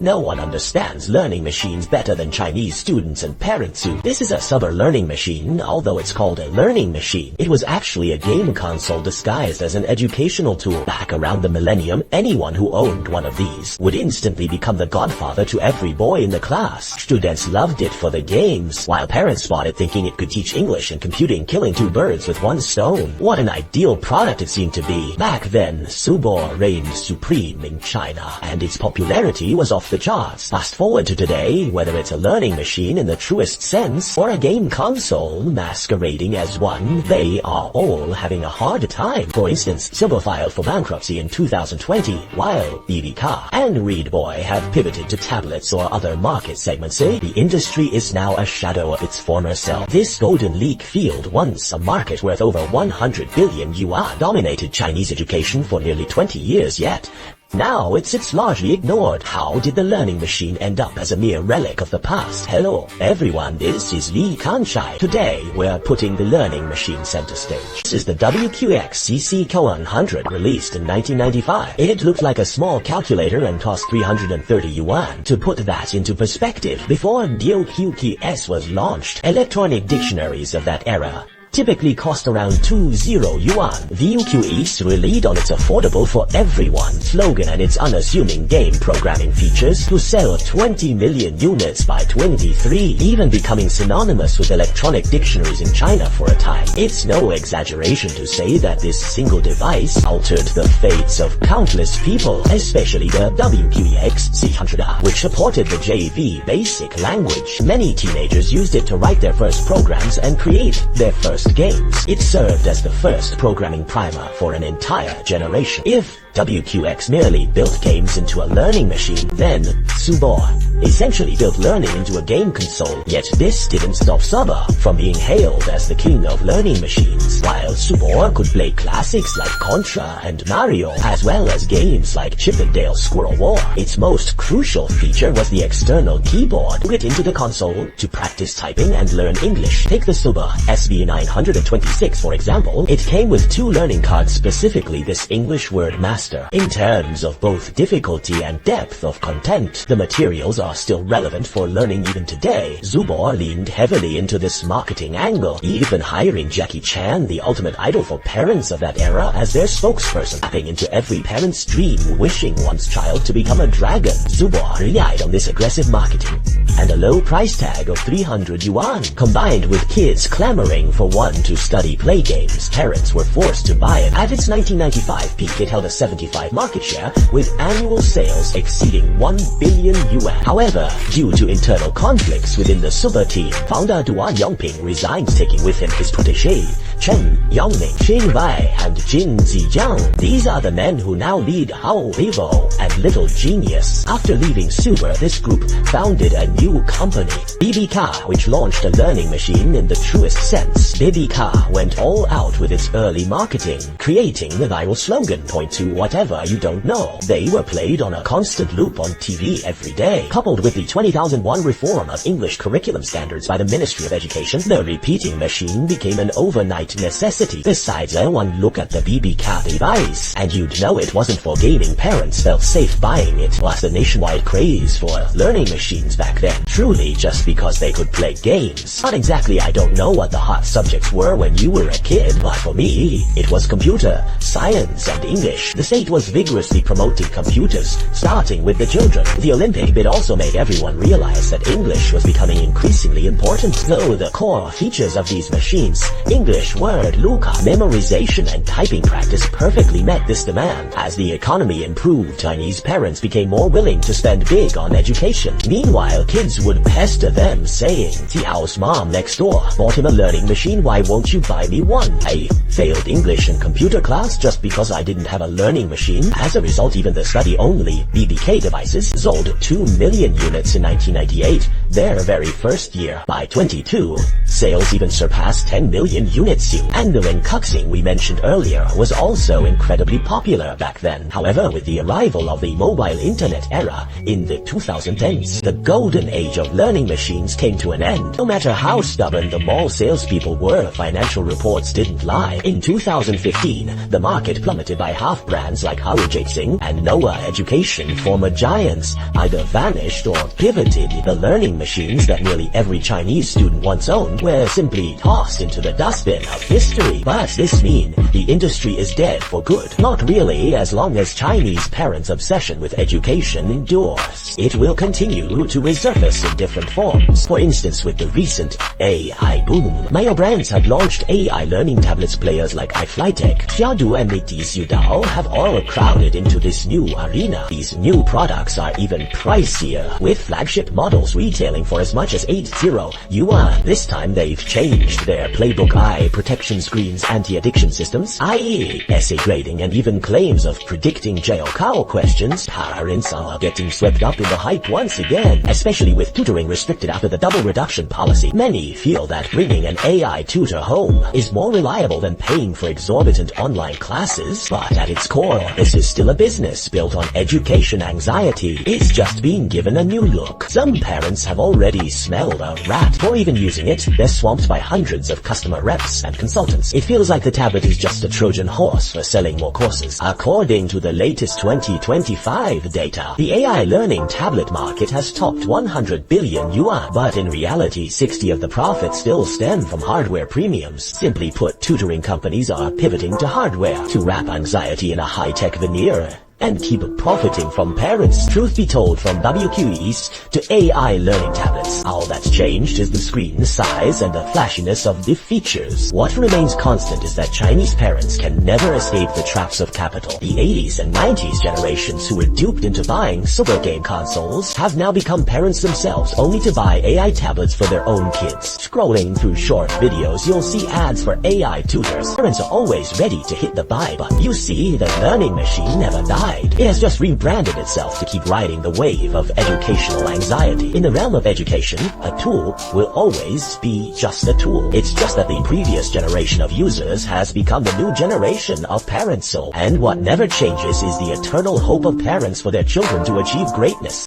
No one understands learning machines better than Chinese students and parents who. This is a summer learning machine, although it's called a learning machine. It was actually a game console disguised as an educational tool. Back around the millennium, anyone who owned one of these would instantly become the godfather to every boy in the class. Students loved it for the games, while parents bought it thinking it could teach English and computing, killing two birds with one stone. What an ideal product it seemed to be. Back then, Subo reigned supreme in China, and its popularity was off the charts. Fast forward to today, whether it's a learning machine in the truest sense or a game console masquerading as one, they are all having a hard time. For instance, Subo filed for bankruptcy in 2020, while BBK and Readboy have pivoted to tablets or other market segments. The industry is now a shadow of its former self. This golden leak field, once a market worth over 100 billion yuan, dominated Chinese education for nearly 20 years, yet now it sits largely ignored. How did the learning machine end up as a mere relic of the past? Hello, everyone, this is Kanchai. Today, we're putting the learning machine center stage. This is the WQX-CC-100, released in 1995. It looked like a small calculator and cost 330 yuan. To put that into perspective, before DOQQS was launched, electronic dictionaries of that era typically cost around 20 yuan. VUQEs relied on its affordable for everyone slogan and its unassuming game programming features to sell 20 million units by 23, even becoming synonymous with electronic dictionaries in China for a time. It's no exaggeration to say that this single device altered the fates of countless people, especially the WQEX-C100, which supported the JV basic language. Many teenagers used it to write their first programs and create their first games. It served as the first programming primer for an entire generation. If WQX merely built games into a learning machine, then Subo essentially built learning into a game console. Yet this didn't stop Subo from being hailed as the king of learning machines. While Subo could play classics like Contra and Mario, as well as games like Chip and Dale Squirrel War, its most crucial feature was the external keyboard. Put it into the console to practice typing and learn English. Take the Subo SB926 for example. It came with 2 learning cards, specifically this English word master. In terms of both difficulty and depth of content, the materials are still relevant for learning even today. Subo leaned heavily into this marketing angle, even hiring Jackie Chan, the ultimate idol for parents of that era, as their spokesperson, tapping into every parent's dream, wishing one's child to become a dragon. Subo relied on this aggressive marketing and a low price tag of 300 yuan, combined with kids clamoring for one to study play games. Parents were forced to buy it. At its 1995 peak, it held a 75% market share, with annual sales exceeding 1 billion yuan. However, due to internal conflicts within the Subo team, founder Duan Yongping resigned, taking with him his protege Chen Yangming, Xin Wei, and Jin Zijiang. These are the men who now lead Hao Vivo and Little Genius. After leaving Subo, this group founded a new company, BBK, which launched a learning machine in the truest sense. BBK went all out with its early marketing, creating the viral slogan, "Point to whatever you don't know." They were played on a constant loop on TV every day. Coupled with the 20,001 reform of English curriculum standards by the Ministry of Education, the repeating machine became an overnight necessity. Besides, one look at the BBK device and you'd know it wasn't for gaming. Parents felt safe buying it. Was the nationwide craze for learning machines back then truly just because they could play games? Not exactly. I don't know what the hot subjects were when you were a kid, but for me, it was computer, science, and English. The state was vigorously promoting computers, starting with the children. The Olympic bid also made everyone realize that English was becoming increasingly important. Though the core features of these machines, English word lookup, memorization, and typing practice, perfectly met this demand. As the economy improved, Chinese parents became more willing to spend big on education. Meanwhile, kids would pester them, saying, "Tiao's mom next door bought him a learning machine, why won't you buy me one? I failed English and computer class just because I didn't have a learning machine." As a result, even the study-only BBK devices sold 2 million units in 1998, their very first year. By 22, sales even surpassed 10 million units. And the unboxing we mentioned earlier was also incredibly popular back then. However, with the arrival of the mobile internet era in the 2010s, the golden age of learning machines came to an end. No matter how stubborn the mall salespeople were, financial reports didn't lie. In 2015, the market plummeted by half. Brands like Jixing and Noah Education, former giants, either vanished or pivoted. The learning machines that nearly every Chinese student once owned were simply tossed into the dustbin of history. But this means the industry is dead for good? Not really, as long as Chinese parents' obsession with education endures. It will continue to resurface in different forms. For instance, with the recent AI boom, major brands have launched AI learning tablets. Players like iFlyTech, Xiaodu and Yudao have all crowded into this new arena. These new products are even pricier, with flagship models retailing for as much as 80 yuan. This time they've changed their playbook: eye protection screens, anti-addiction systems, i.e. essay grading, and even claims of predicting jail-call questions. Parents are getting swept up in the hype once again, especially with tutoring restricted after the double reduction policy. Many feel that bringing an AI tutor home is more reliable than paying for exorbitant online classes, but at its core, this is still a business built on education anxiety. It's just being given a new look. Some parents have already smelled a rat. Before even using it, they're swamped by hundreds of customer reps and consultants. It feels like the tablet is just a Trojan horse for selling more courses. According to the latest 2025 data, the AI learning tablet market has topped 100 billion yuan, but in reality, 60% of the profits still stem from hardware premiums. Simply put, tutoring companies are pivoting to hardware to wrap anxiety in a high-tech veneer and keep profiting from parents. Truth be told, from WQEs to AI learning tablets, all that's changed is the screen size and the flashiness of the features. What remains constant is that Chinese parents can never escape the traps of capital. The 80s and 90s generations who were duped into buying super game consoles have now become parents themselves, only to buy AI tablets for their own kids. Scrolling through short videos, you'll see ads for AI tutors. Parents are always ready to hit the buy button. You see, the learning machine never died. It has just rebranded itself to keep riding the wave of educational anxiety. In the realm of education, a tool will always be just a tool. It's just that the previous generation of users has become the new generation of parents. And what never changes is the eternal hope of parents for their children to achieve greatness.